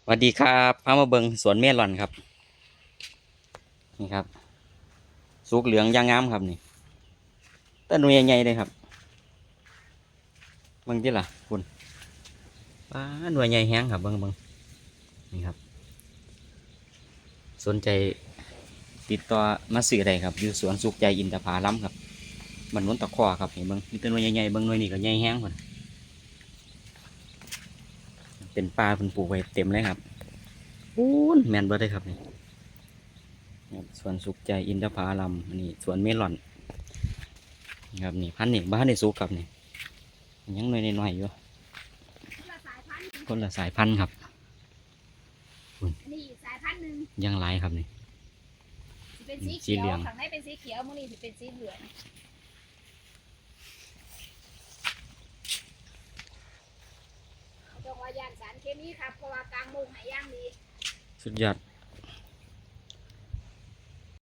สวัสดีครับพามาเบิงสวนเมลอนครับนี่ครับสุกเหลืองยางงามครับนี่ต้นหน่วยใหญ่ๆเลยครับเบิงที่ล่ะคุณป้าหน่วยใหญ่แห้งครับเบิงนี่ครับสนใจติดต่อมาซื้อได้ครับอยู่สวนสุขใจอินทผลัมครับมันนวนตะขอครับเห็นเบิงมีต้นหน่วยใหญ่ๆเบิงหน่วยนี่ก็ใหญ่แห้งคนเป็นปลาเป็นปลูกไว้เต็มเลยครับปูนแมนเบิร์ดเลยครับนี่ครับสวนสุขใจอินทผลัมอันนี้สวนเมลอนนี่ครับนี่พันธุ์นี่บ้านในสุกครับนี่ยังหน่วยน้อยๆอยู่ ละสายพันธุ์คนละสายพันธุ์ครับอันนี้อีกสายพันธุ์หนึ่งยังไรครับนี่สิเป็นสี สี เขีย เหลื ว อง ข้างในเป็นสีเขียวมื้อนี้สิเป็นสีเหลืองจงว่าย่านสารเคมีครับเพราะว่ากลางมุงหายย่างดีสุดยอด